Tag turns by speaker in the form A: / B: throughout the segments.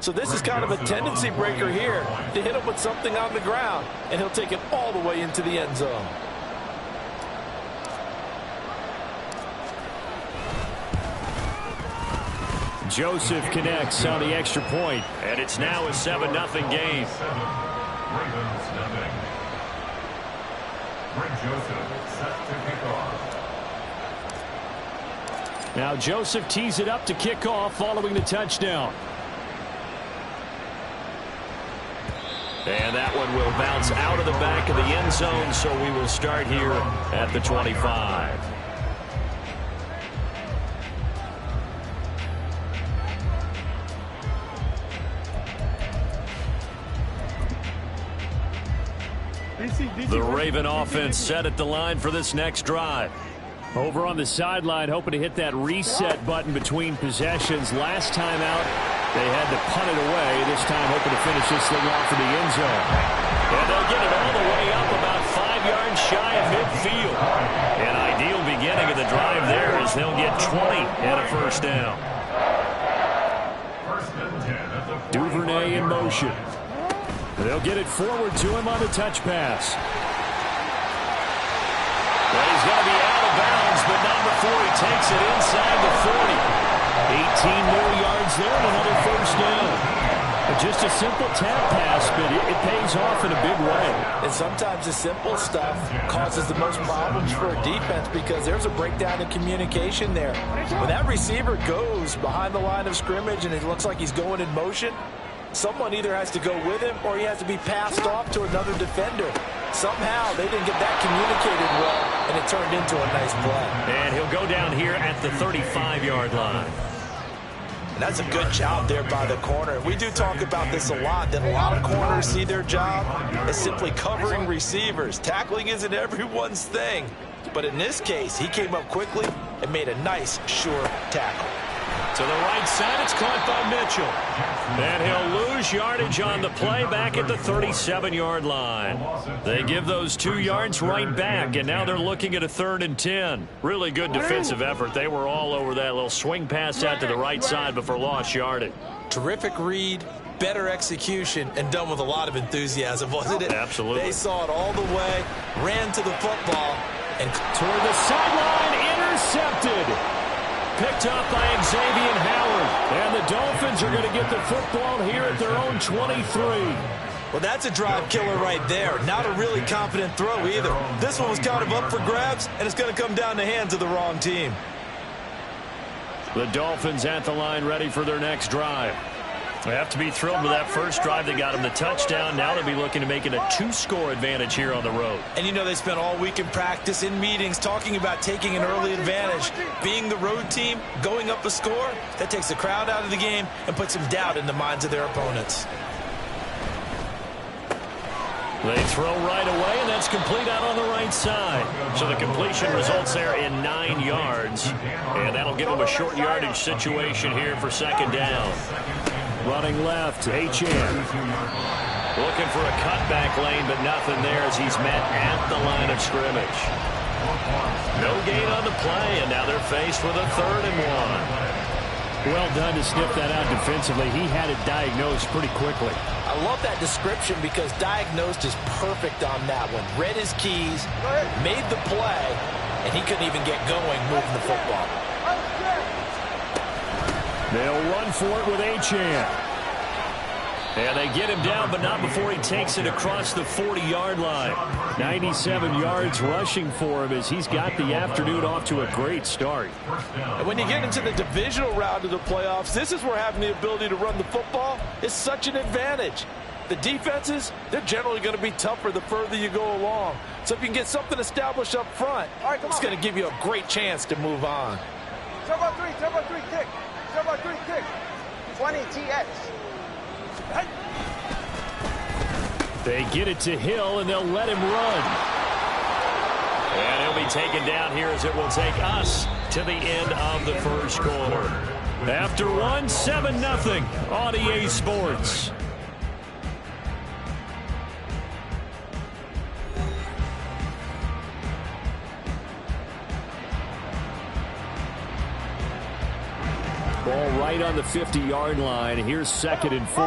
A: So this is kind of a tendency breaker here to hit him with something on the ground, and he'll take it all the way into the end zone.
B: Joseph connects on the extra point, and it's now a 7-0 game.
C: Ravens nothing. Greg Joseph set to kick off.
B: Now Joseph tees it up to kick off following the touchdown. And that one will bounce out of the back of the end zone, so we will start here at the 25. The Raven offense set at the line for this next drive. Over on the sideline, hoping to hit that reset button between possessions. Last time out, they had to punt it away. This time, hoping to finish this thing off in the end zone. And they'll get it all the way up about 5 yards shy of midfield. An ideal beginning of the drive there as they'll get 20 and a first down. Duvernay in motion. They'll get it forward to him on the touch pass. Well, he's going to be out of bounds, but not before he takes it inside the 40. 18 more yards there and another first down. But just a simple tap pass, but it pays off in a big way.
A: And sometimes the simple stuff causes the most problems for a defense because there's a breakdown in communication there. When that receiver goes behind the line of scrimmage and it looks like he's going in motion, someone either has to go with him or he has to be passed off to another defender. Somehow they didn't get that communicated well, and it turned into a nice play.
B: And he'll go down here at the 35-yard line.
A: And that's a good job there by the corner. We do talk about this a lot, that a lot of corners see their job as simply covering receivers. Tackling isn't everyone's thing. But in this case, he came up quickly and made a nice, sure tackle.
B: To the right side, it's caught by Mitchell. And he'll lose yardage on the play back at the 37-yard line. They give those 2 yards right back, and now they're looking at a 3rd and 10. Really good defensive effort. They were all over that little swing pass out to the right side before lost yardage.
A: Terrific read, better execution, and done with a lot of enthusiasm, wasn't it?
B: Absolutely.
A: They saw it all the way, ran to the football, and
B: toward the sideline, intercepted. Picked up by Xavier Howard. And the Dolphins are going to get the football here at their own 23.
A: Well, that's a drive killer right there. Not a really confident throw either. This one was kind of up for grabs, and it's going to come down the hands of the wrong team.
B: The Dolphins at the line ready for their next drive. They have to be thrilled with that first drive. They got them the touchdown. Now they'll be looking to make it a 2-score advantage here on the road.
A: And you know they spent all week in practice, in meetings, talking about taking an early advantage. Being the road team, going up a score, that takes the crowd out of the game and puts some doubt in the minds of their opponents.
B: They throw right away, and that's complete out on the right side. So the completion results there in 9 yards. And that'll give them a short yardage situation here for 2nd down. Running left, Achane. Looking for a cutback lane, but nothing there as he's met at the line of scrimmage. No gain on the play, and now they're faced with a 3rd and 1. Well done to sniff that out defensively. He had it diagnosed pretty quickly.
A: I love that description because diagnosed is perfect on that one. Read his keys, made the play, and he couldn't even get going moving the football.
B: They'll run for it with Achane. And they get him down, but not before he takes it across the 40-yard line. 97 yards rushing for him as he's got the afternoon off to a great start.
A: And when you get into the divisional round of the playoffs, this is where having the ability to run the football is such an advantage. The defenses, they're generally going to be tougher the further you go along. So if you can get something established up front, it's going to give you a great chance to move on.
D: Turbo 3 kick. Turbo 3 kick. 20 TX.
B: They get it to Hill, and they'll let him run. And he'll be taken down here as it will take us to the end of the first quarter. After 7-0 on EA Sports. Ball right on the 50-yard line. Here's 2nd and 4.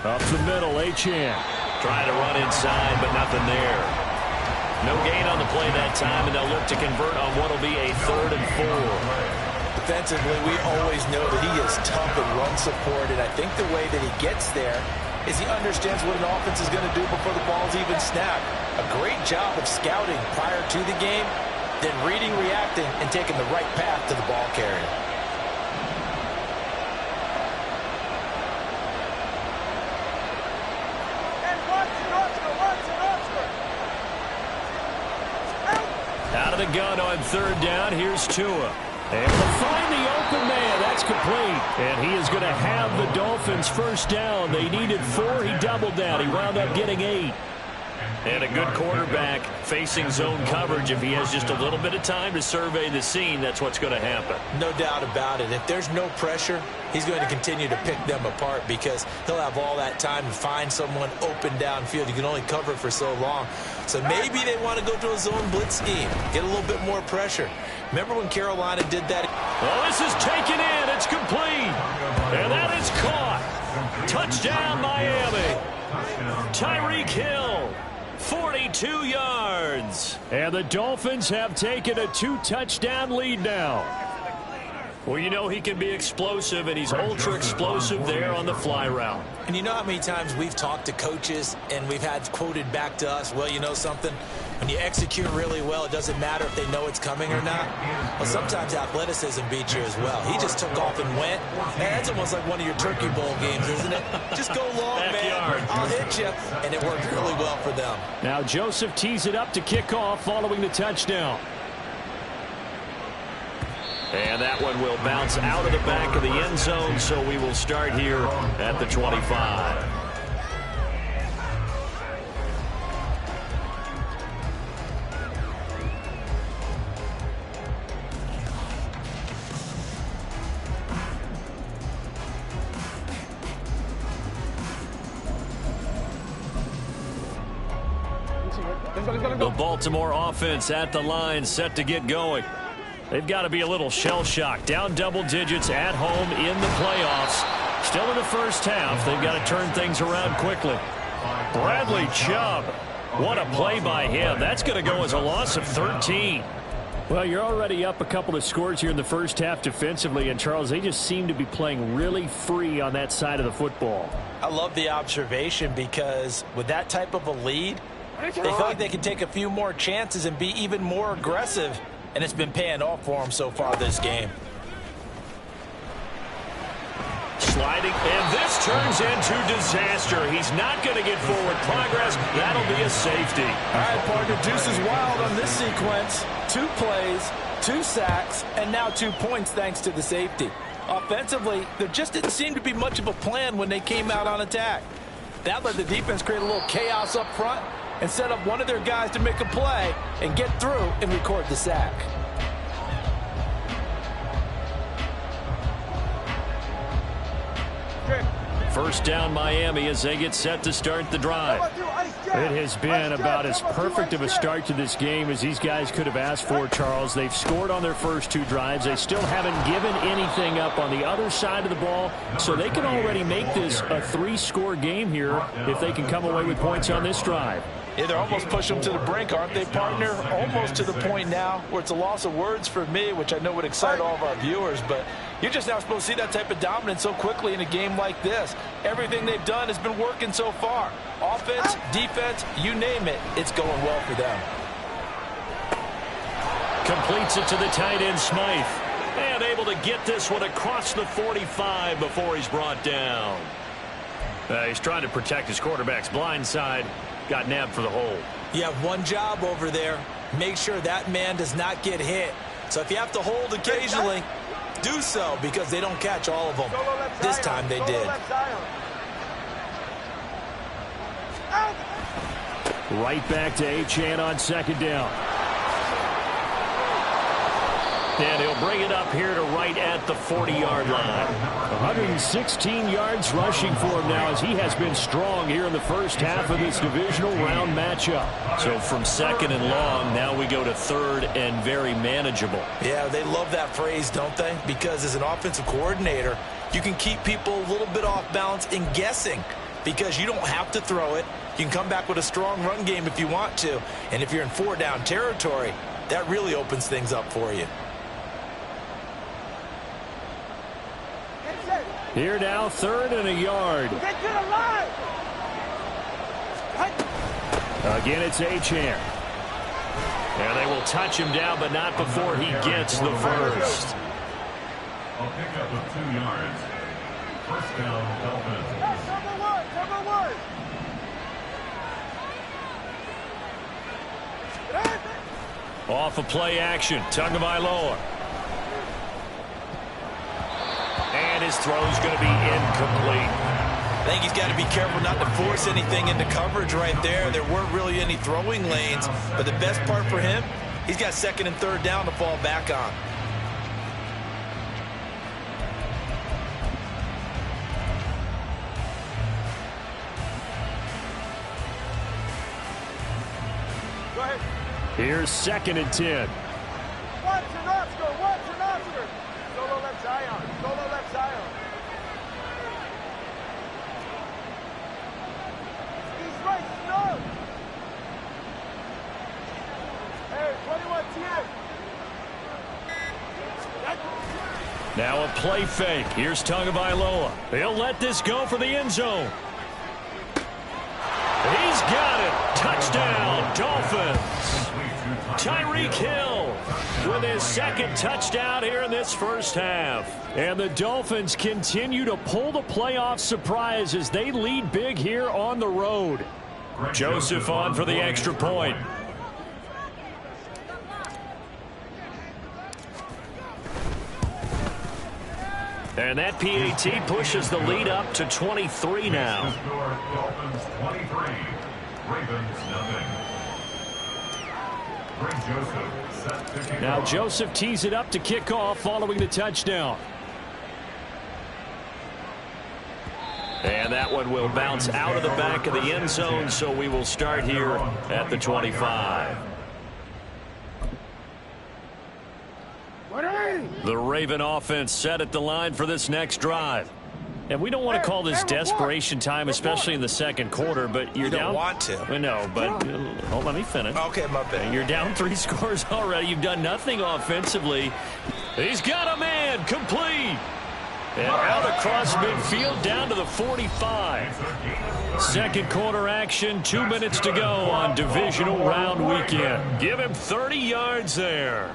B: Up the middle, Achane. Trying to run inside, but nothing there. No gain on the play that time, and they'll look to convert on what will be a 3rd and 4.
A: Defensively, we always know that he is tough in run support, and I think the way that he gets there is he understands what an offense is going to do before the ball's even snapped. A great job of scouting prior to the game, then reading, reacting, and taking the right path to the ball carrier.
B: Out of the gun on 3rd down. Here's Tua. Able to find the open man. That's complete. And he is going to have the Dolphins first down. They needed 4. He doubled that. He wound up getting 8. And a good quarterback facing zone coverage. If he has just a little bit of time to survey the scene, that's what's going to happen.
A: No doubt about it. If there's no pressure, he's going to continue to pick them apart because he'll have all that time to find someone open downfield. You can only cover for so long. So maybe they want to go to a zone blitz scheme, get a little bit more pressure. Remember when Carolina did that?
B: Well, this is taken in. It's complete. And that is caught. Touchdown, Miami. Tyreek Hill. 42 yards. And the Dolphins have taken a 2-touchdown lead now. Well, you know he can be explosive, and he's ultra-explosive there on the fly route.
A: And you know how many times we've talked to coaches and we've had quoted back to us, well, you know something? When you execute really well, it doesn't matter if they know it's coming or not. Well, sometimes athleticism beats you as well. He just took off and went. Man, that's almost like one of your Turkey Bowl games, isn't it? Just go long, man. I'll hit you. And it worked really well for them.
B: Now Joseph tees it up to kick off following the touchdown. And that one will bounce out of the back of the end zone, so we will start here at the 25. The Baltimore offense at the line, set to get going. They've got to be a little shell-shocked. Down double digits at home in the playoffs. Still in the first half. They've got to turn things around quickly. Bradley Chubb. What a play by him. That's going to go as a loss of 13. Well, you're already up a couple of scores here in the first half defensively. And, Charles, they just seem to be playing really free on that side of the football.
A: I love the observation because with that type of a lead, they feel like they can take a few more chances and be even more aggressive. And it's been paying off for him so far this game.
B: Sliding, and this turns into disaster. He's not going to get forward progress. That'll be a safety.
A: All right, partner, Deuce is wild on this sequence. 2 plays, 2 sacks, and now 2 points thanks to the safety. Offensively, there just didn't seem to be much of a plan when they came out on attack. That let the defense create a little chaos up front and set up one of their guys to make a play and get through and record the sack.
B: First down Miami as they get set to start the drive. It has been about as perfect of a start to this game as these guys could have asked for, Charles. They've scored on their first 2 drives. They still haven't given anything up on the other side of the ball, so they can already make this a 3-score game here if they can come away with points on this drive.
A: Yeah, they're almost pushing them to the brink, aren't they, partner? Almost to the point now where it's a loss of words for me, which I know would excite all of our viewers, but you're just not supposed to see that type of dominance so quickly in a game like this. Everything they've done has been working so far. Offense, defense, you name it, it's going well for them.
B: Completes it to the tight end, Smythe. And able to get this one across the 45 before he's brought down. He's trying to protect his quarterback's blind side. Got nabbed for the hold.
A: You have one job over there. Make sure that man does not get hit. So if you have to hold occasionally, do so because they don't catch all of them. This time they did.
B: Right back to Achane on 2nd down. And he'll bring it up here to right at the 40-yard line. 116 yards rushing for him now as he has been strong here in the first half of this divisional round matchup. So from second and long, now we go to third and very manageable.
A: Yeah, they love that phrase, don't they? Because as an offensive coordinator, you can keep people a little bit off balance and guessing because you don't have to throw it. You can come back with a strong run game if you want to. And if you're in 4-down territory, that really opens things up for you.
B: Here now, third and a yard.
D: Get to the line.
B: Again, it's Achane. And they will touch him down, but not before he gets the first.
C: A pickup of 2 yards. First down, Dolphins.
D: That's number one.
B: Off of play action, Tagovailoa. And his throw's going to be incomplete.
A: I think he's got to be careful not to force anything into coverage right there. There weren't really any throwing lanes, but the best part for him, he's got second and third down to fall back on.
D: Go ahead.
B: Here's second and 10.
D: Watch an Oscar. Solo left Zion. He's right, no. Hey, 21 TM.
B: Now a play fake. Here's Tagovailoa. He'll let this go for the end zone. He's got it. Touchdown, Dolphins. Tyreek Hill with his second touchdown here in this first half. And the Dolphins continue to pull the playoff surprise as they lead big here on the road. Joseph on for the extra point. And that PAT pushes the lead up to 23 now.
C: Dolphins 23, Ravens nothing. Joseph set to kick
B: Now
C: off.
B: Joseph tees it up to kick off following the touchdown. And that one will bounce out of the back of the end zone, so we will start here at the 25. The Raven offense set at the line for this next drive. And we don't want to call this desperation time, especially in the second quarter, but you're
A: You
B: down.
A: don't want to.
B: I know, but hold on, let me finish.
A: Okay, my bad.
B: You're down 3 scores already. You've done nothing offensively. He's got a man, complete. And out across midfield down to the 45. Second quarter action, 2 minutes to go on divisional round weekend. Give him 30 yards there.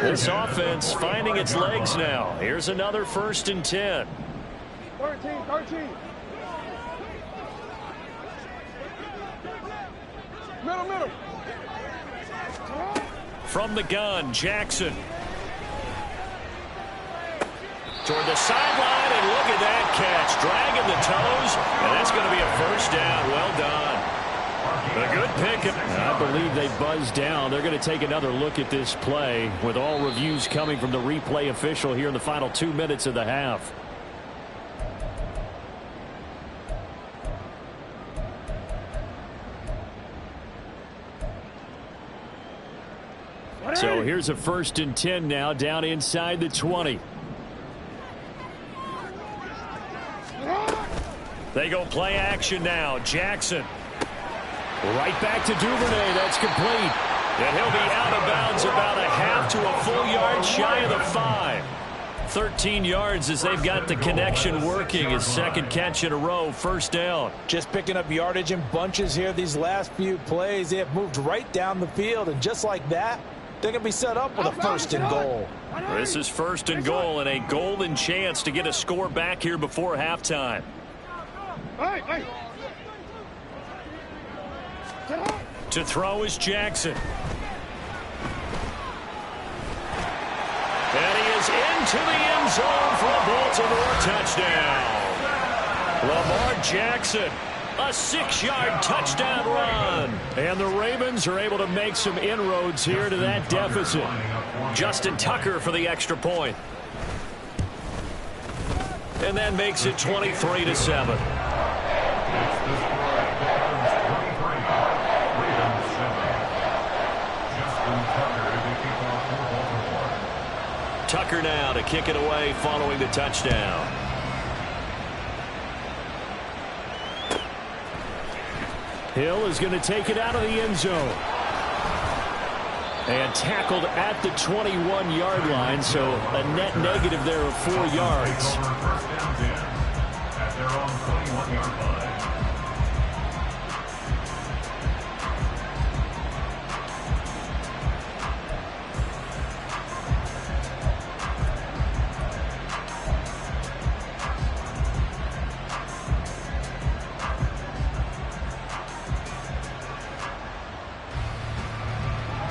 B: This offense finding its legs now. Here's another 1st and 10.
D: 13. Middle.
B: From the gun, Jackson. Toward the sideline, and look at that catch. Dragging the toes, and that's going to be a first down. Well done. A good pick. I believe they buzzed down. They're going to take another look at this play with all reviews coming from the replay official here in the final 2 minutes of the half. So here's a 1st and 10 now down inside the 20. They go play action now. Jackson. Right back to Duvernay. That's complete. And he'll be out of bounds about a half to a full yard shy of the 5. 13 yards as they've got the connection working. His second catch in a row. First down.
A: Just picking up yardage in bunches here these last few plays. They have moved right down the field, and just like that, they're going to be set up with a 1st and goal.
B: This is 1st and goal and a golden chance to get a score back here before halftime. To throw is Jackson. And he is into the end zone for a Baltimore touchdown. Lamar Jackson, a 6-yard touchdown run. And the Ravens are able to make some inroads here to that deficit. Justin Tucker for the extra point. And that makes it 23-7.
C: It's the score. Dolphins 23, Ravens 7. Justin Tucker to kick off for Baltimore.
B: Tucker now to kick it away following the touchdown.
E: Hill is going to take it out of the end zone. And tackled at the 21-yard line, so a net negative there of 4 yards.
C: First down 10 at their own 21-yard line.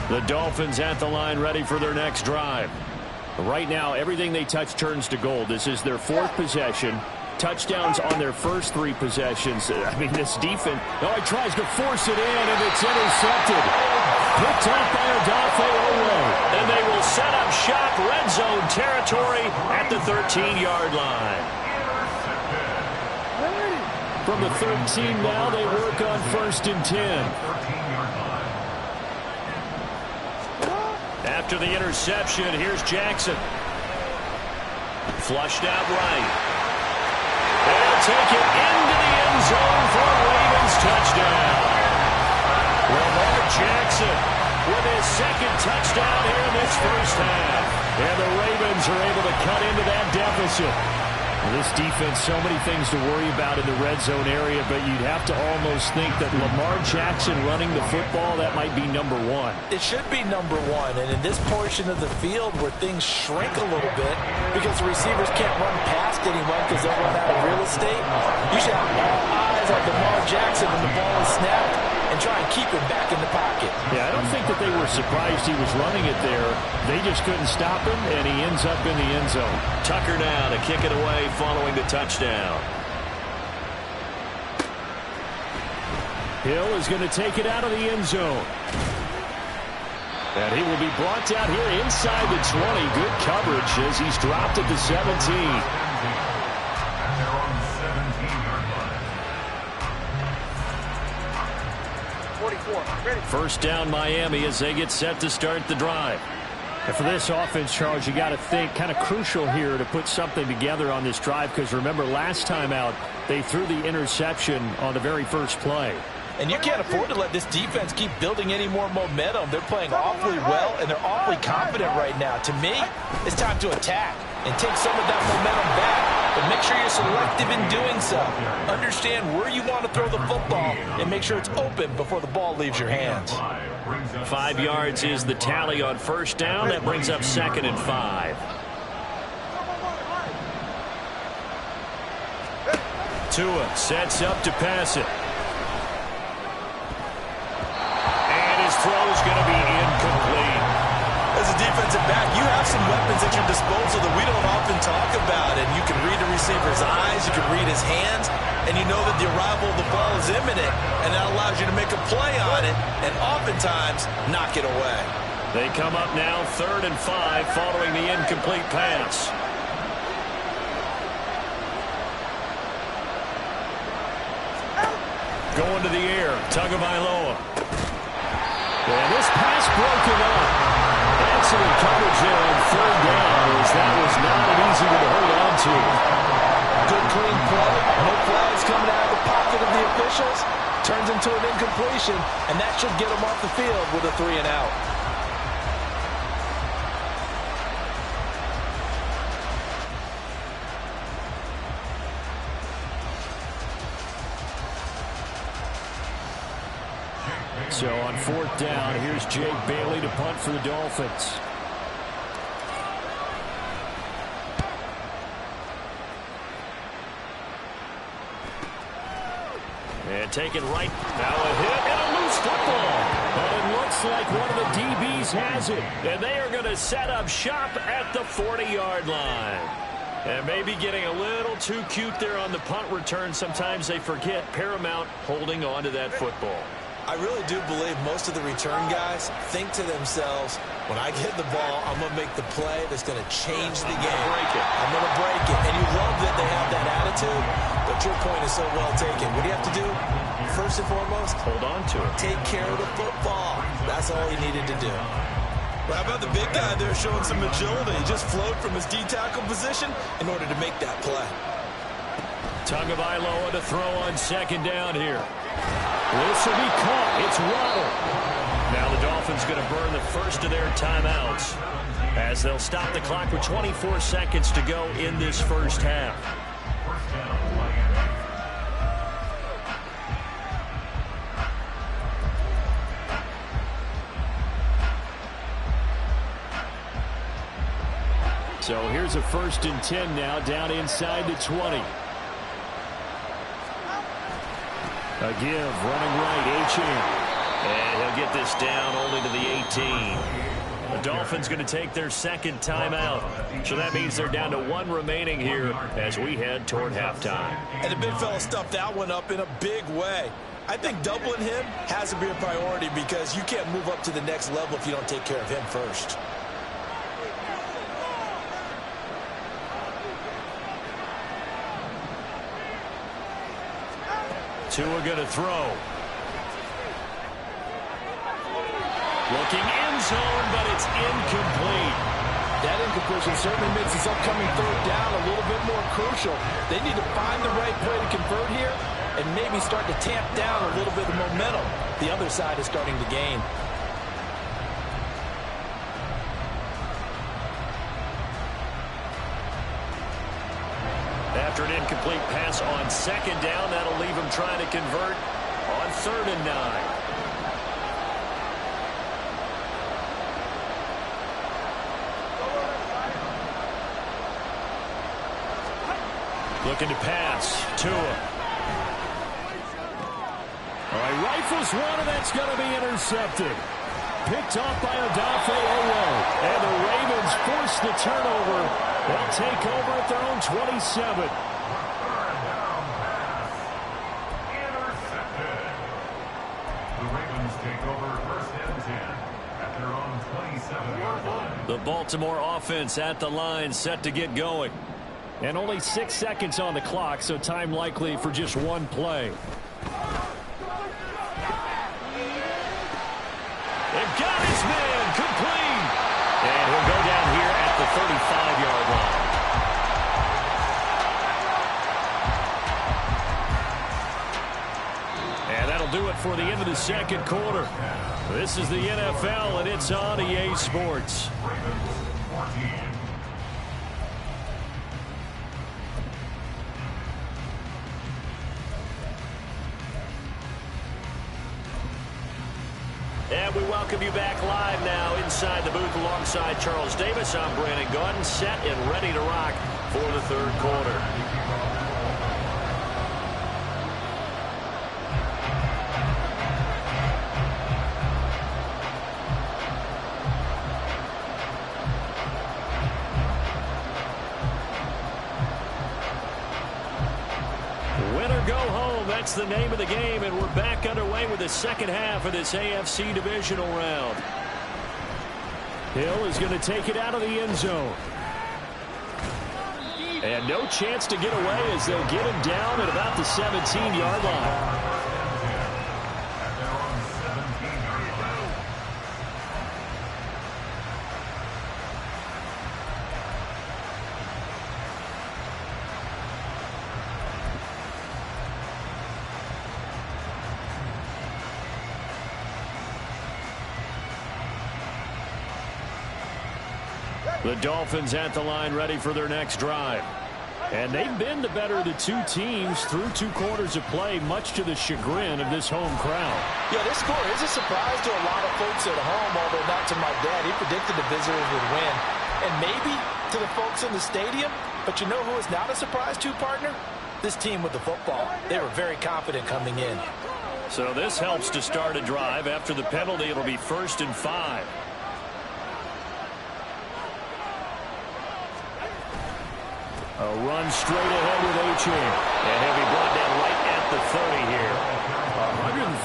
B: The Dolphins at the line, ready for their next drive.
E: Right now, everything they touch turns to gold. This is their 4th possession. Touchdowns on their first 3 possessions. I mean, this defense, he tries to force it in, and it's intercepted. Picked up by Odafe Oweh.
B: And they will set up shop, red zone territory at the 13-yard line.
E: From the 13 now, they work on 1st and 10.
B: After the interception, here's Jackson. Flushed out right. They'll take it into the end zone for a Ravens touchdown. Lamar Jackson with his 2nd touchdown here in this first half.
E: And the Ravens are able to cut into that deficit. This defense, so many things to worry about in the red zone area, but you'd have to almost think that Lamar Jackson running the football, that might be number 1.
A: It should be number 1, and in this portion of the field where things shrink a little bit because the receivers can't run past anyone because they'll run out of real estate, you should have all eyes on Lamar Jackson when the ball is snapped and try and keep him back in the pocket.
E: Yeah, I don't think that they were surprised he was running it there. They just couldn't stop him, and he ends up in the end zone.
B: Tucker now to kick it away following the touchdown.
E: Hill is going to take it out of the end zone. And he will be brought down here inside the 20. Good coverage as he's dropped at the 17.
B: First down Miami as they get set to start the drive.
E: And for this offense, Charles, you got to think kind of crucial here to put something together on this drive, because remember last time out they threw the interception on the very first play.
A: And you can't afford to let this defense keep building any more momentum. They're playing awfully well, and they're awfully confident right now. To me, it's time to attack and take some of that momentum back. But make sure you're selective in doing so. Understand where you want to throw the football and make sure it's open before the ball leaves your hands.
B: 5 yards is the tally on first down. That brings up 2nd and 5.
E: Tua sets up to pass it.
B: And his throw is going to be incomplete.
A: As a defensive back, you have some weapons at your disposal that we don't often talk about. And you can read the receiver's eyes, you can read his hands, and you know that the arrival of the ball is imminent. And that allows you to make a play on it and oftentimes knock it away.
B: They come up now 3rd and 5 following the incomplete pass.
E: Going to the air, Tagovailoa. And this pass broken up. Excellent coverage there on 3rd down, as that was not an easy one to hold on to.
A: Good clean play. No flags coming out of the pocket of the officials. Turns into an incompletion, and that should get them off the field with a 3 and out.
E: So on 4th down, here's Jake Bailey to punt for the Dolphins.
B: And taken right. Now a hit and a loose football.
E: But it looks like one of the DBs has it.
B: And they are going to set up shop at the 40-yard line. And maybe getting a little too cute there on the punt return. Sometimes they forget paramount holding on to that football.
A: I really do believe most of the return guys think to themselves, when I get the ball, I'm going to make the play that's going to change the game.
B: Break it.
A: I'm going to break it. And you love that they have too. But your point is so well taken. What do you have to do? First and foremost,
B: hold on to it.
A: Take care of the football. That's all he needed to do. Well, how about the big guy there showing some agility? He just flowed from his D-tackle position in order to make that play.
E: Tagovailoa to throw on second down here. This will be caught. It's Waddle. Now the Dolphins going to burn the first of their timeouts as they'll stop the clock with 24 seconds to go in this first half. So here's a 1st and 10 now, down inside the 20. A give, running right, Achane. And he'll get this down only to the 18. The Dolphins going to take their second timeout. So that means they're down to 1 remaining here as we head toward halftime.
A: And the big fella stuffed that one up in a big way. I think doubling him has to be a priority because you can't move up to the next level if you don't take care of him first.
E: Tua going to throw. Looking end zone, but it's incomplete.
A: That incompletion certainly makes this upcoming third down a little bit more crucial. They need to find the right play to convert here and maybe start to tamp down a little bit of momentum. The other side is starting to gain.
E: After an incomplete pass on second down, that'll leave him trying to convert on 3rd and 9. Looking to pass. Tua. All right, rifles one, and that's going to be intercepted. Picked off by Odafe Oweh. And the Ravens force the turnover. They'll take over at their own 27.
C: Intercepted. The Ravens take over 1st and 10 at their own 27-yard line.
E: The Baltimore offense at the line, set to get going. And only 6 seconds on the clock, so time likely for just one play. They've got his man, complete. And he'll go down here at the 35-yard line. And that'll do it for the end of the second quarter. This is the NFL, and it's on EA Sports. And we welcome you back live now inside the booth alongside Charles Davis. I'm Brandon Gaudin, set and ready to rock for the third quarter. That's the name of the game, and we're back underway with the second half of this AFC divisional round. Hill is going to take it out of the end zone. And no chance to get away as they'll get him down at about the 17-yard line. The Dolphins at the line ready for their next drive. And they've been the better of the two teams through 2 quarters of play, much to the chagrin of this home crowd.
A: Yeah, this score is a surprise to a lot of folks at home, although not to my dad. He predicted the visitors would win. And maybe to the folks in the stadium. But you know who is not a surprise to, partner? This team with the football. They were very confident coming in.
E: So this helps to start a drive. After the penalty, it'll be 1st and 5. A run straight ahead with Achane. And he'll be brought down right at the 30 here.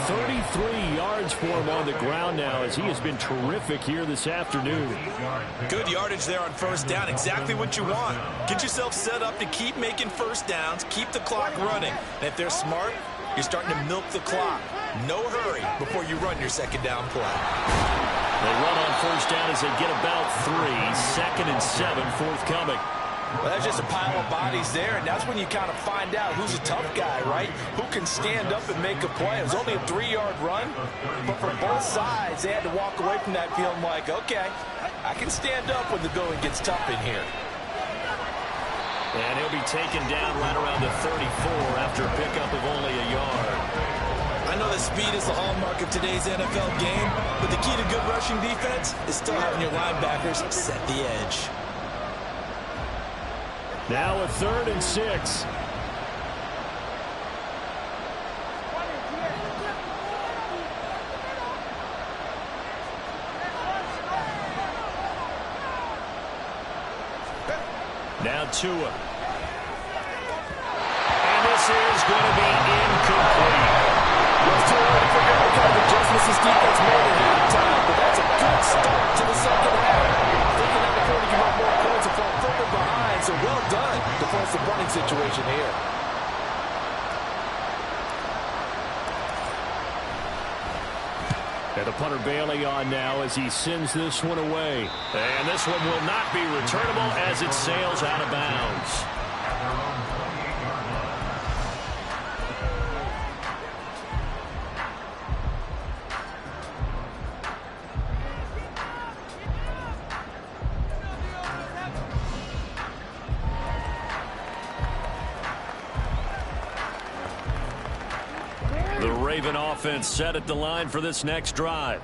E: 33 yards for him on the ground now, as he has been terrific here this afternoon.
A: Good yardage there on first down. Exactly what you want. Get yourself set up to keep making first downs, keep the clock running. And if they're smart, you're starting to milk the clock. No hurry before you run your second down play.
B: They run on first down as they get about 3. 2nd and 7 forthcoming.
A: Well, that's just a pile of bodies there, and that's when you kind of find out who's a tough guy, right? Who can stand up and make a play. It was only a 3-yard run, but for both sides, they had to walk away from that feeling like, okay, I can stand up when the going gets tough in here.
B: And he'll be taken down right around the 34 after a pickup of only a yard.
A: I know that speed is the hallmark of today's NFL game, but the key to good rushing defense is still having your linebackers set the edge.
E: Now a 3rd and 6. Now Tua.
B: And this is going to be incomplete.
A: It's too early to figure out what kind of adjustments this defense made at halftime, but that's a good start to the second half. Thinking that they're going to give up more points and fall further behind, so well done to force the running situation here.
E: And the punter Bailey on now as he sends this one away.
B: And this one will not be returnable as it sails out of bounds.
E: Raven offense set at the line for this next drive.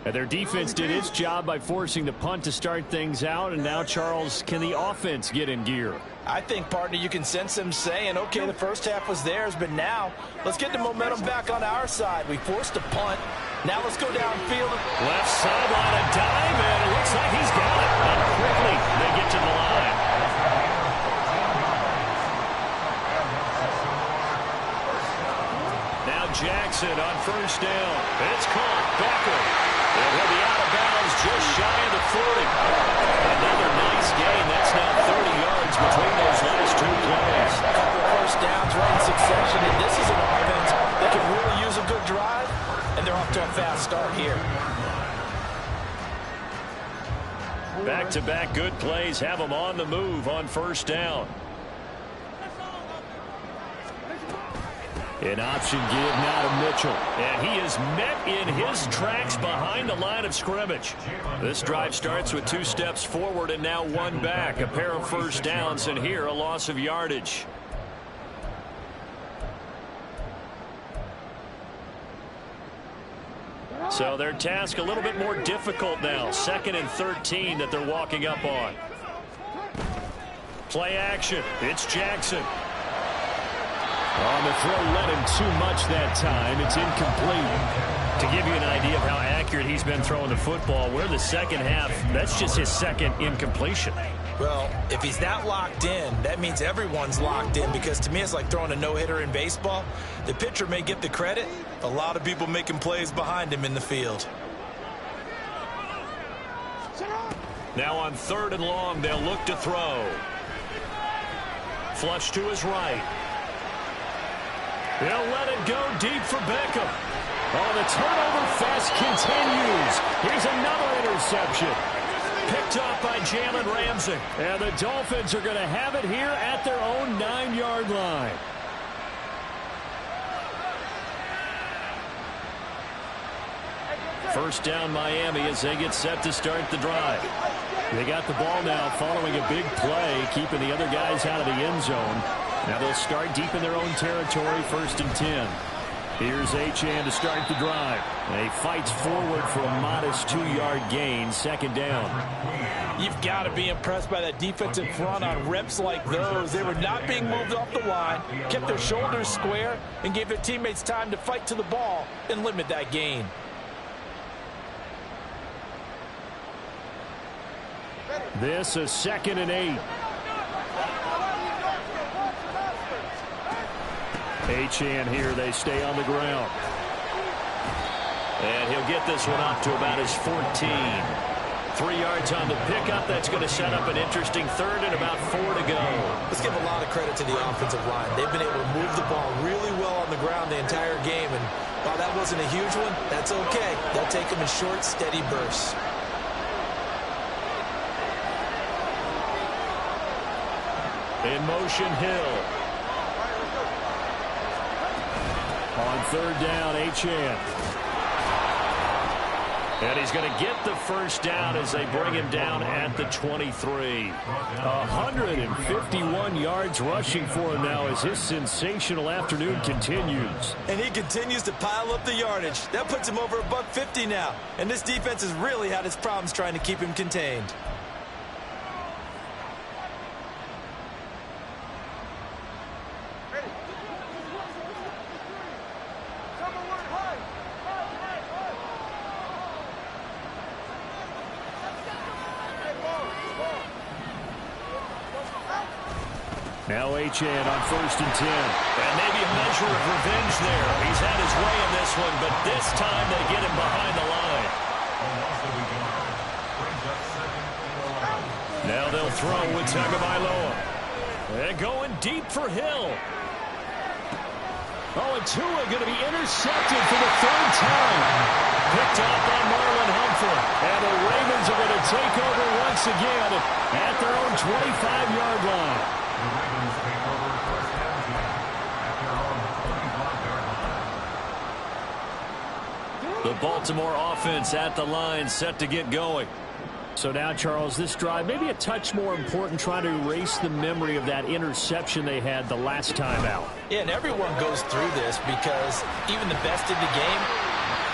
E: And their defense did its job by forcing the punt to start things out. And now, Charles, can the offense get in gear?
A: I think, partner, you can sense them saying, okay, the first half was theirs, but now let's get the momentum back on our side. We forced a punt. Now let's go downfield.
B: Left sideline, a dive, and it looks like he's got it. And quickly, they get to the line. Jackson on first down. It's caught. Becker. And he'll be out of bounds just shy of the 40. Another nice gain. That's now 30 yards between those last 2 plays.
A: A couple of first downs right in succession, and this is an offense that can really use a good drive, and they're off to a fast start here.
B: Back-to-back good plays have them on the move on first down.
E: An option give now to Mitchell.
B: And he is met in his tracks behind the line of scrimmage. This drive starts with 2 steps forward and now 1 back. A pair of first downs, and here a loss of yardage. So their task a little bit more difficult now. 2nd and 13 that they're walking up on. Play action. It's Jackson.
E: On the throw, led him too much that time. It's incomplete.
B: To give you an idea of how accurate he's been throwing the football, we're the second half. That's just his 2nd incompletion.
A: Well, if he's that locked in, that means everyone's locked in, because to me it's like throwing a no-hitter in baseball. The pitcher may get the credit. A lot of people making plays behind him in the field.
B: Now on 3rd and long, they'll look to throw. Flush to his right. They'll let it go deep for Beckham.
E: Oh, the turnover fest continues. Here's another interception.
B: Picked off by Jalen Ramsey.
E: And the Dolphins are going to have it here at their own 9-yard line. First down Miami as they get set to start the drive. They got the ball now following a big play, keeping the other guys out of the end zone. Now they'll start deep in their own territory, 1st and 10. Here's Achane to start the drive. And he fights forward for a modest 2-yard gain, 2nd down.
A: You've got to be impressed by that defensive front on reps like those. They were not being moved off the line, kept their shoulders square, and gave their teammates time to fight to the ball and limit that gain.
E: This is 2nd and 8. Achane here, they stay on the ground.
B: And he'll get this one up to about his 14. 3 yards on the pickup. That's going to set up an interesting third and about 4 to go.
A: Let's give a lot of credit to the offensive line. They've been able to move the ball really well on the ground the entire game. And while that wasn't a huge one, that's okay. They'll take them in short, steady bursts.
E: In motion, Hill. On third down, Achane. And he's going to get the first down as they bring him down at the 23. 151 yards rushing for him now as his sensational afternoon continues.
A: And he continues to pile up the yardage. That puts him over $150 now. And this defense has really had its problems trying to keep him contained.
E: Now Achane on 1st and 10.
B: And maybe a measure of revenge there. He's had his way in this one, but this time they get him behind the line. Now they'll throw with Tagovailoa. And going deep for Hill.
E: Oh, and Tua going to be intercepted for the 3rd time.
B: Picked off by Marlon Humphrey.
E: And the Ravens are going to take over once again at their own 25-yard line.
C: The Ravens take over first and 10 at their own 25-yard line.
B: The Baltimore offense at the line, set to get going.
E: So now, Charles, this drive maybe a touch more important, trying to erase the memory of that interception they had the last time out.
A: Yeah, and everyone goes through this because even the best in the game,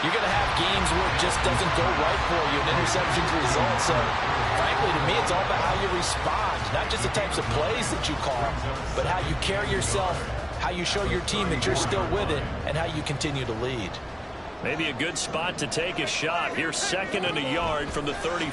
A: you're going to have games where it just doesn't go right for you, and interceptions result. So, frankly, to me, it's all about how you respond, not just the types of plays that you call, but how you carry yourself, how you show your team that you're still with it, and how you continue to lead.
B: Maybe a good spot to take a shot. Here's 2nd and a yard from the 34.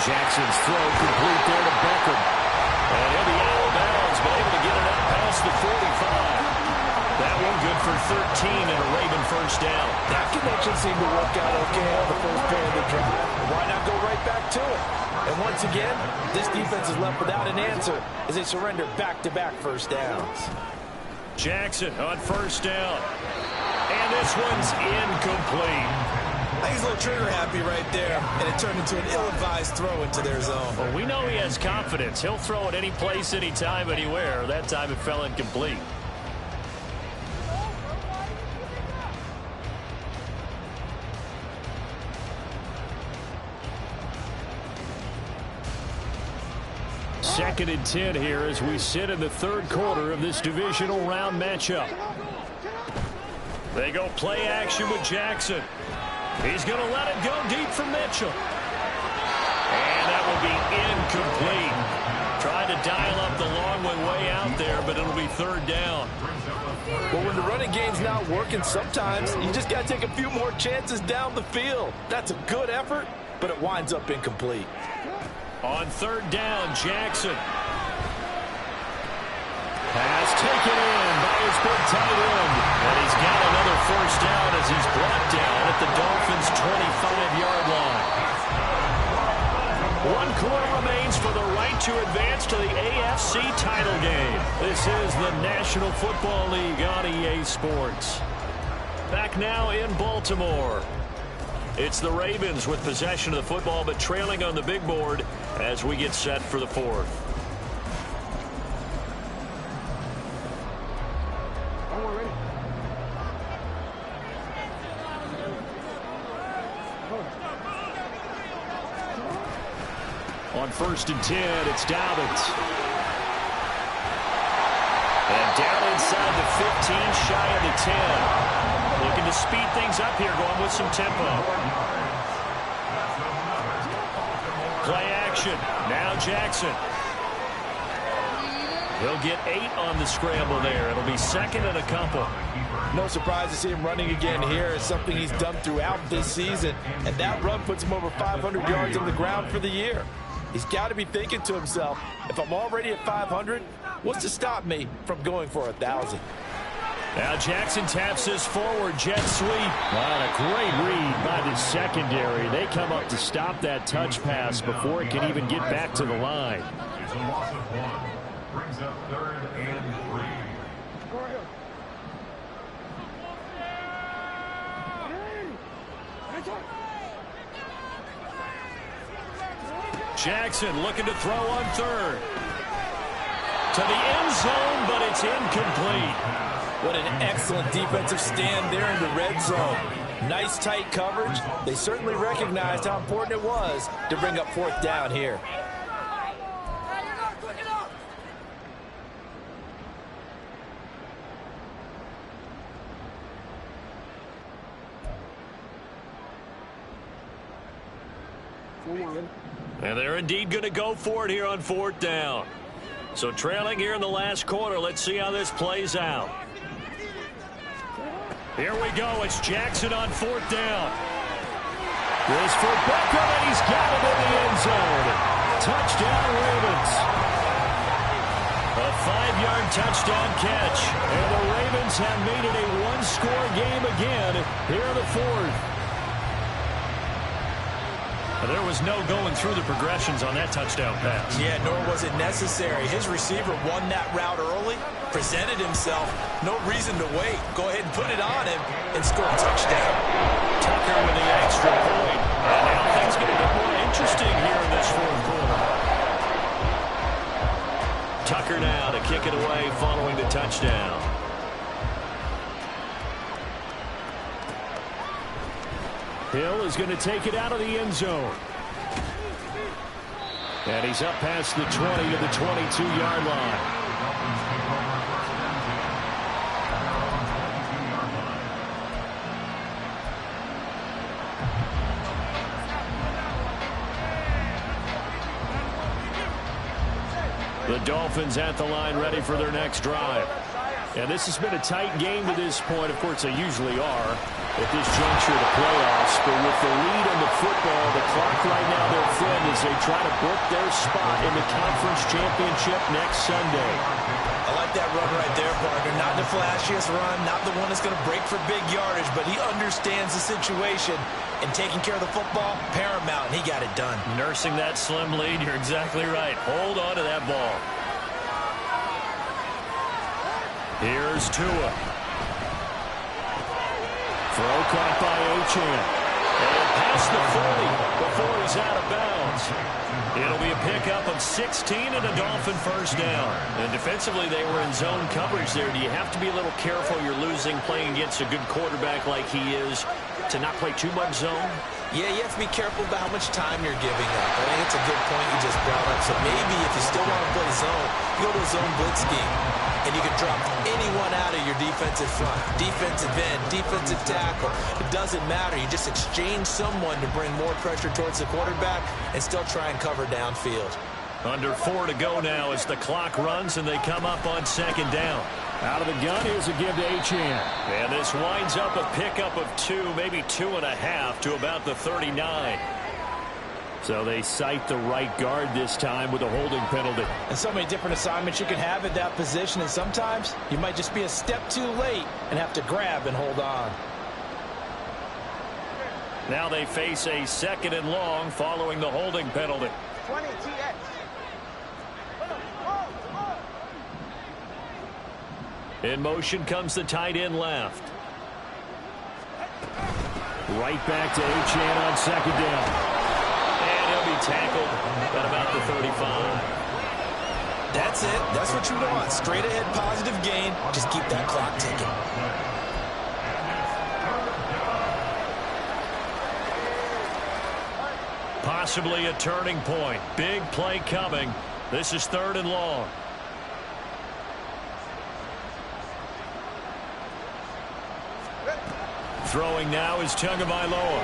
E: Jackson's throw complete there to Beckham.
B: And he'll be out of bounds, but able to get it out past the 45. That one good for 13 and a Raven first down.
A: That connection seemed to work out okay on the first play of the drive. Why not go right back to it? And once again, this defense is left without an answer as they surrender back-to-back first downs.
B: Jackson on first down. And this one's incomplete.
A: I think he's a little trigger happy right there, and it turned into an ill-advised throw into their zone.
B: Well, we know he has confidence. He'll throw it any place, anytime, anywhere. That time it fell incomplete.
E: Second and 10 here as we sit in the 3rd quarter of this divisional round matchup.
B: They go play action with Jackson. He's going to let it go deep for Mitchell. And that will be incomplete. Tried to dial up the long one way out there, but it'll be 3rd down.
A: Well, when the running game's not working, sometimes you just got to take a few more chances down the field. That's a good effort, but it winds up incomplete.
B: On 3rd down, Jackson.
E: Pass taken in by his big tight end.
B: And he's got another first down as he's brought down at the Dolphins' 25-yard line. 1 quarter remains for the right to advance to the AFC title game. This is the National Football League on EA Sports. Back now in Baltimore. It's the Ravens with possession of the football, but trailing on the big board as we get set for the 4th.
E: On 1st and 10, it's Dobbins.
B: And down inside the 15, shy of the 10. Looking to speed things up here, going with some tempo. Play action. Now Jackson. He'll get 8 on the scramble there. It'll be 2nd and a couple.
A: No surprise to see him running again here. It's something he's done throughout this season. And that run puts him over 500 yards on the ground for the year. He's got to be thinking to himself, if I'm already at 500, what's to stop me from going for 1,000?
B: Now Jackson taps this forward jet sweep.
E: Wow, a great read by the secondary. They come up to stop that touch pass before it can even get back to the line.
C: It's a loss of 1. Brings up 3rd and 3.
B: Jackson looking to throw on 3rd. To the end zone, but it's incomplete.
A: What an excellent defensive stand there in the red zone. Nice tight coverage. They certainly recognized how important it was to bring up 4th down here.
B: And they're indeed going to go for it here on 4th down. So trailing here in the last quarter. Let's see how this plays out. Here we go. It's Jackson on 4th down.
E: This for Beckham, and he's got it in the end zone. Touchdown, Ravens.
B: A 5-yard touchdown catch.
E: And the Ravens have made it a one-score game again here in the 4th.
B: There was no going through the progressions on that touchdown pass.
A: Yeah, nor was it necessary. His receiver won that route early, presented himself. No reason to wait. Go ahead and put it on him and score a touchdown.
B: Tucker with the extra point. And now things get a bit more interesting here in this 4th quarter. Tucker now to kick it away following the touchdown.
E: Hill is going to take it out of the end zone. And he's up past the 20 to the 22-yard line. The Dolphins at the line ready for their next drive. And this has been a tight game to this point. Of course, they usually are at this juncture of the playoffs. But with the lead in the football, the clock right now their friend as they try to book their spot in the conference championship next Sunday.
A: I like that run right there, partner. Not the flashiest run, not the one that's going to break for big yardage, but he understands the situation, and taking care of the football, paramount, and he got it done.
B: Nursing that slim lead, you're exactly right. Hold on to that ball. Here's Tua.
E: Throw caught by Achane.
B: And past the 40 before he's out of bounds. It'll be a pickup of 16 and a Dolphin first down. And defensively, they were in zone coverage there. Do you have to be a little careful? You're losing playing against a good quarterback like he is to not play too much zone?
A: Yeah, you have to be careful about how much time you're giving up. I think it's a good point you just brought up. So maybe if you still want to play zone, you go to a zone blitz scheme. And you can drop anyone out of your defensive front. Defensive end, defensive tackle. It doesn't matter. You just exchange someone to bring more pressure towards the quarterback and still try and cover downfield.
B: Under 4 to go now as the clock runs and they come up on 2nd down.
E: Out of the gun, here's a give to Achane.
B: And this winds up a pickup of 2, maybe 2.5 to about the 39.
E: So they cite the right guard this time with a holding penalty.
A: And so many different assignments you can have at that position, and sometimes you might just be a step too late and have to grab and hold on.
B: Now they face a 2nd and long following the holding penalty.
D: 20 TX.
B: In motion comes the tight end left.
E: Right back to Achane on 2nd down.
B: And he'll be tackled at about the 35.
A: That's it. That's what you want. Straight ahead positive gain. Just keep that clock ticking.
B: Possibly a turning point. Big play coming. This is 3rd and long. Throwing now is Tagovailoa.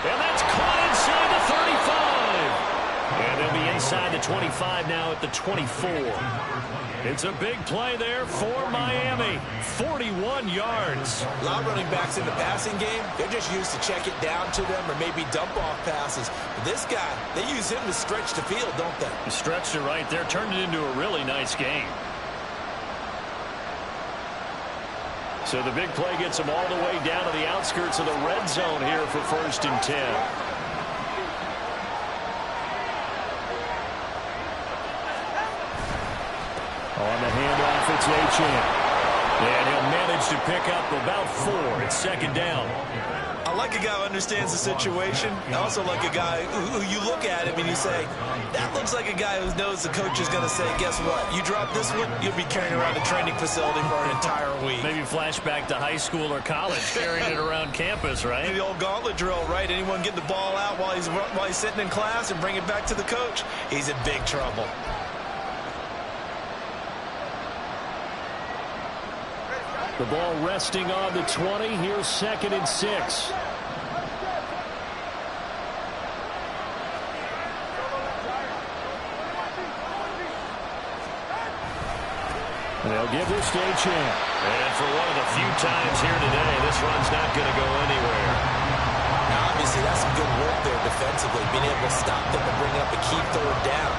B: And that's caught inside the 35. And they'll be inside the 25 now at the 24. It's a big play there for Miami. 41 yards.
A: A lot of running backs in the passing game, they're just used to check it down to them or maybe dump off passes. But this guy, they use him to stretch the field, don't they?
B: Stretched it right there, turned it into a really nice game. So the big play gets him all the way down to the outskirts of the red zone here for 1st and 10.
E: On the handoff, it's Achane.
B: And he'll manage to pick up about 4. It's 2nd down.
A: I like a guy who understands the situation. I also like a guy who you look at him and you say, that looks like a guy who knows the coach is going to say, guess what? You drop this one, you'll be carrying around the training facility for an entire week.
B: Maybe flashback to high school or college, carrying it around campus, right?
A: The old gauntlet drill, right? Anyone get the ball out while he's sitting in class and bring it back to the coach? He's in big trouble.
E: The ball resting on the 20. Here's 2nd and 6. They'll give this to Achane.
B: And for one of the few times here today, this run's not going to go anywhere.
A: Now, obviously, that's some good work there defensively, being able to stop them and bring up a key 3rd down.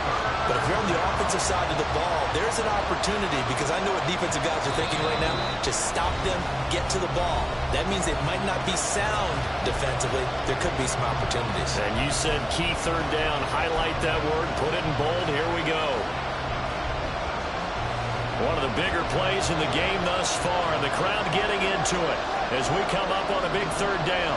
A: But if you're on the offensive side of the ball, there's an opportunity, because I know what defensive guys are thinking right now. Just stop them, get to the ball. That means they might not be sound defensively. There could be some opportunities.
B: And you said key 3rd down. Highlight that word. Put it in bold. Here we go. One of the bigger plays in the game thus far. And the crowd getting into it as we come up on a big 3rd down.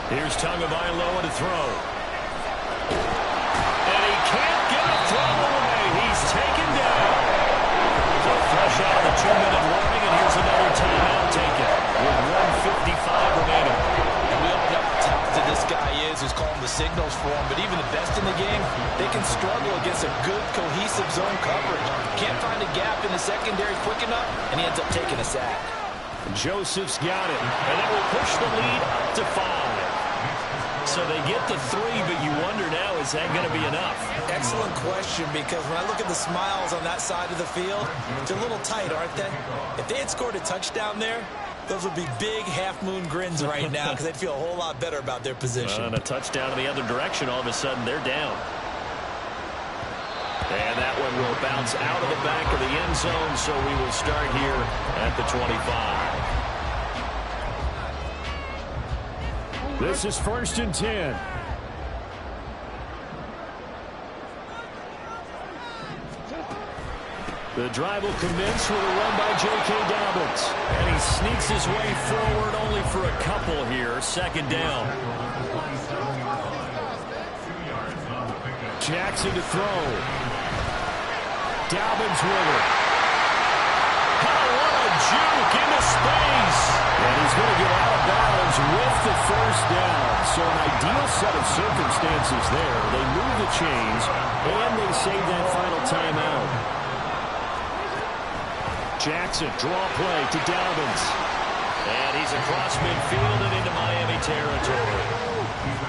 B: Here's Tagovailoa to throw. And he can't get a throw away. He's taken down. So fresh out of the 2-minute warning, and here's another timeout taken with 1:55 remaining.
A: And we all know how talented this guy is who's calling the signals for him. But even the best in the game, they can struggle against a good, cohesive zone coverage. Can't find a gap in the secondary quick enough, and he ends up taking a sack.
E: Joseph's got it.
B: And that will push the lead up to 5. So they get the 3, but you wonder now, is that going to be enough?
A: Excellent question, because when I look at the smiles on that side of the field, they're a little tight, aren't they? If they had scored a touchdown there, those would be big half-moon grins right now, because they'd feel a whole lot better about their position.
B: And a touchdown in the other direction, all of a sudden they're down. And that one will bounce out of the back of the end zone, so we will start here at the 25.
E: This is 1st and 10. The drive will commence with a run by J.K. Dobbins.
B: And he sneaks his way forward only for a couple here. 2nd down.
E: Jackson to throw. Dobbins with it.
B: What a juke into space.
E: And he's going to get out of bounds with the 1st down. So an ideal set of circumstances there. They move the chains, and they save that final timeout. Jackson, draw play to Dobbins.
B: And he's across midfield and into Miami territory.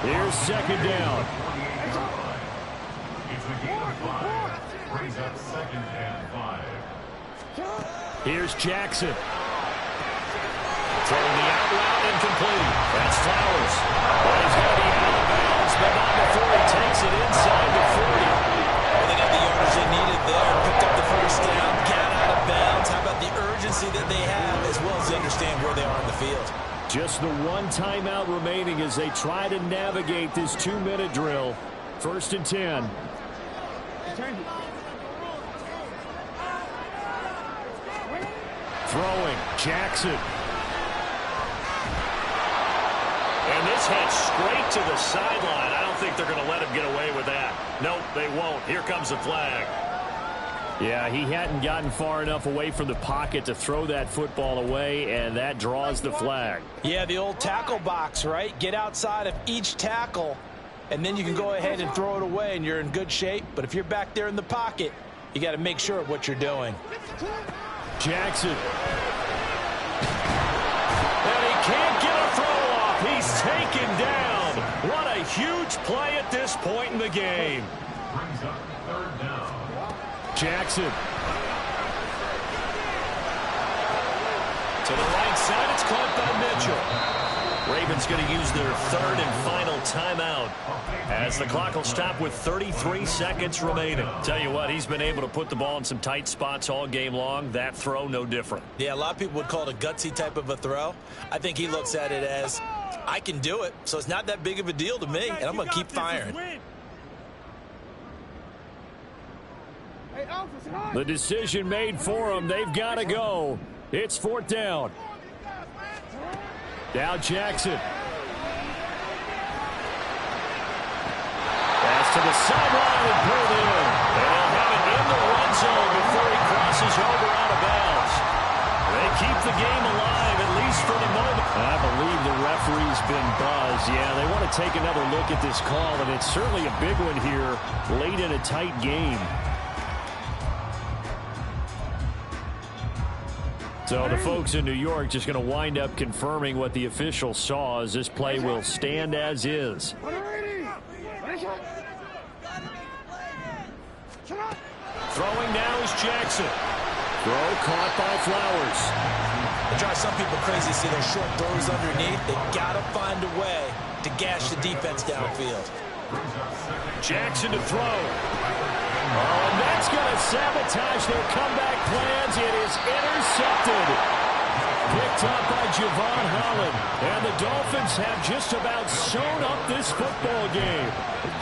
E: Here's 2nd down.
C: It's a gain of 5. Brings up 2nd and 5.
E: Here's Jackson.
B: Throwing the out route incomplete. That's Flowers. Well, he's going to be out of bounds, but not before he takes it inside the 40.
A: Well, they got the yardage they needed there. Picked up the 1st down, got out of bounds. How about the urgency that they have, as well as they understand where they are on the field?
E: Just the 1 timeout remaining as they try to navigate this 2-minute drill. 1st and 10. Throwing, Jackson.
B: And this heads straight to the sideline. I don't think they're going to let him get away with that. Nope, they won't. Here comes the flag.
E: Yeah, he hadn't gotten far enough away from the pocket to throw that football away, and that draws the flag.
A: Yeah, the old tackle box, right? Get outside of each tackle, and then you can go ahead and throw it away, and you're in good shape. But if you're back there in the pocket, you got to make sure of what you're doing.
E: Jackson. And he can't get a throw off. He's taken down. What a huge play at this point in the game.
C: Brings up third down.
E: Jackson. To the right side, it's caught by Mitchell. Ravens going to use their third and final timeout as the clock will stop with 33 seconds remaining. Tell you what, he's been able to put the ball in some tight spots all game long. That throw, no different.
A: Yeah, a lot of people would call it a gutsy type of a throw. I think he looks at it as, I can do it, so it's not that big of a deal to me, and I'm going to keep firing.
E: The decision made for them. They've got to go. It's fourth down. Now Jackson. Pass to the sideline and pulled in. And they'll have it in the red zone before he crosses over out of bounds. They keep the game alive, at least for the moment. I believe the referee's been buzzed. Yeah, they want to take another look at this call, and it's certainly a big one here late in a tight game. So the folks in New York just going to wind up confirming what the official saw, as this play will stand as is. Throwing now is Jackson. Throw caught by Flowers.
A: It drives some people crazy to see those short throws underneath. They got to find a way to gash the defense downfield.
E: Jackson to throw. Oh, and that's going to sabotage their comeback plans. It is intercepted. Picked up by Javon Holland. And the Dolphins have just about sewn up this football game.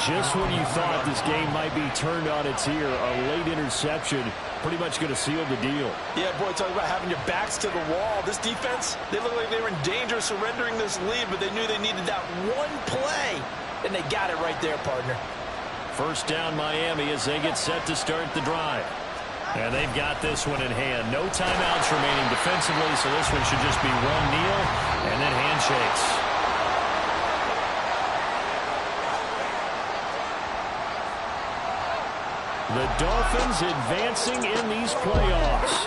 E: Just when you thought this game might be turned on its ear, a late interception pretty much going to seal the deal.
A: Yeah, boy, talk about having your backs to the wall. This defense, they look like they were in danger of surrendering this lead, but they knew they needed that one play, and they got it right there, partner.
B: First down Miami as they get set to start the drive. And they've got this one in hand. No timeouts remaining defensively, so this one should just be one kneel and then handshakes.
E: The Dolphins advancing in these playoffs.